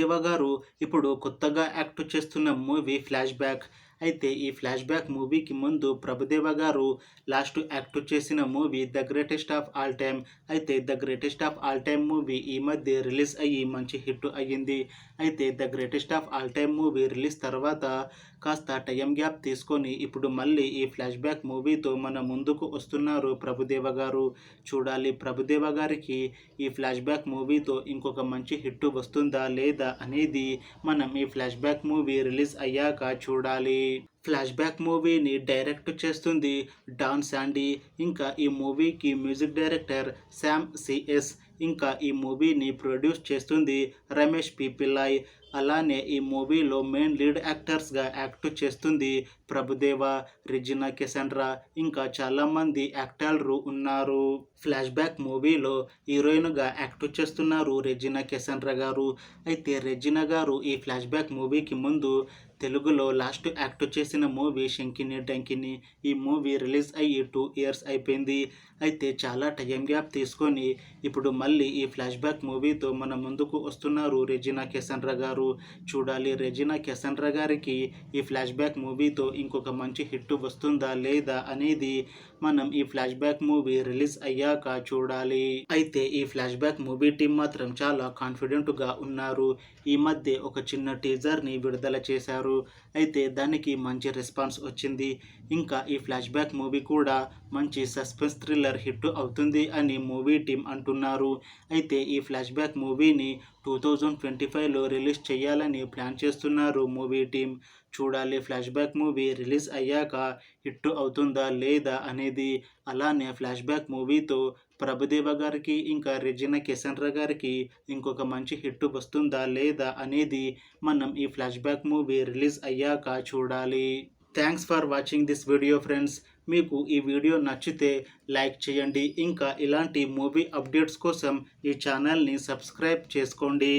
ప్రభుదేవ గారు ఇప్పుడు కొత్తగా యాక్ట్ చేస్తున్న మూవీ ఫ్లాష్ బ్యాక్. అయితే ఈ ఫ్లాష్ బ్యాక్ మూవీకి ముందు ప్రభుదేవ గారు లాస్ట్ యాక్ట్ చేసిన movie the greatest of all time. అయితే the greatest of all time movie ఈ మధ్య రిలీజ్ అయ్యి మంచి హిట్ అయ్యింది. అయితే the greatest of all time movie release తర్వాత కాస్త టైం గ్యాప్ తీసుకొని ఇప్పుడు మళ్ళీ ఈ ఫ్లాష్ బ్యాక్ మూవీతో మన ముందుకు వస్తున్నారు ప్రభుదేవ గారు. చూడాలి ప్రభుదేవ గారికి ఈ ఫ్లాష్ బ్యాక్ మూవీతో ఇంకొక మంచి హిట్ వస్తుందా లేదా అనేది మనం ఈ ఫ్లాష్ బ్యాక్ మూవీ రిలీజ్ అయ్యాక చూడాలి. ఫ్లాష్ బ్యాక్ మూవీని డైరెక్ట్ చేస్తుంది డాన్ శాండీ. ఇంకా ఈ మూవీకి మ్యూజిక్ డైరెక్టర్ శామ్ సిఎస్. ఇంకా ఈ మూవీని ప్రొడ్యూస్ చేస్తుంది రమేష్ పి పిల్లాయ్. అలానే ఈ మూవీలో మెయిన్ లీడ్ యాక్టర్స్గా యాక్ట్ చేస్తుంది ప్రభుదేవ, రెజినా కెసెండ్రా, ఇంకా చాలామంది యాక్టర్లు ఉన్నారు. ఫ్లాష్ బ్యాక్ మూవీలో హీరోయిన్గా యాక్ట్ చేస్తున్నారు రెజినా కెసెండ్రా గారు. అయితే రెజినా గారు ఈ ఫ్లాష్ బ్యాక్ మూవీకి ముందు తెలుగులో లాస్ట్ యాక్ట్ చేసిన మూవీ శంకిని డంకిని. ఈ మూవీ రిలీజ్ అయ్యి 2 ఇయర్స్ అయిపోయింది. అయితే చాలా టైం గ్యాప్ తీసుకొని ఇప్పుడు మళ్ళీ ఈ ఫ్లాష్ బ్యాక్ మూవీతో మన ముందుకు వస్తున్నారు రెజినా కెసెండ్రా గారు. చూడాలి రెజినా కెసెండ్రా గారికి ఈ ఫ్లాష్ బ్యాక్ మూవీతో ఇంకొక మంచి హిట్ వస్తుందా లేదా అనేది మనం ఈ ఫ్లాష్ బ్యాక్ మూవీ రిలీజ్ అయ్యాక చూడాలి. అయితే ఈ ఫ్లాష్ బ్యాక్ మూవీ టీం మాత్రం చాలా కాన్ఫిడెంట్గా ఉన్నారు. ఈ మధ్య ఒక చిన్న టీజర్ని విడుదల చేశారు. అయితే దానికి మంచి రెస్పాన్స్ వచ్చింది. ఇంకా ఈ ఫ్లాష్ బ్యాక్ మూవీ కూడా మంచి సస్పెన్స్ థ్రిల్లర్ హిట్ అవుతుంది అని మూవీ టీం అంటున్నారు. అయితే ఈ ఫ్లాష్ బ్యాక్ మూవీని 2025లో రిలీజ్ చేయాలని ప్లాన్ చేస్తున్నారు మూవీ టీం. చూడాలి ఫ్లాష్ బ్యాక్ మూవీ రిలీజ్ అయ్యాక హిట్ అవుతుందా లేదా అనేది. అలానే ఫ్లాష్ బ్యాక్ మూవీతో ప్రభుదేవ గారికి ఇంకా రెజినా కెసెండ్రా గారికి ఇంకొక మంచి హిట్ వస్తుందా లేదా అనేది మనం ఈ ఫ్లాష్ బ్యాక్ మూవీ రిలీజ్ అయ్యాక చూడాలి. Thanks for watching this video friends. మీకు ఈ వీడియో నచ్చితే లైక్ చేయండి. ఇంకా ఇలాంటి మూవీ అప్డేట్స్ కోసం ఈ ఛానల్ని సబ్స్క్రైబ్ చేసుకోండి.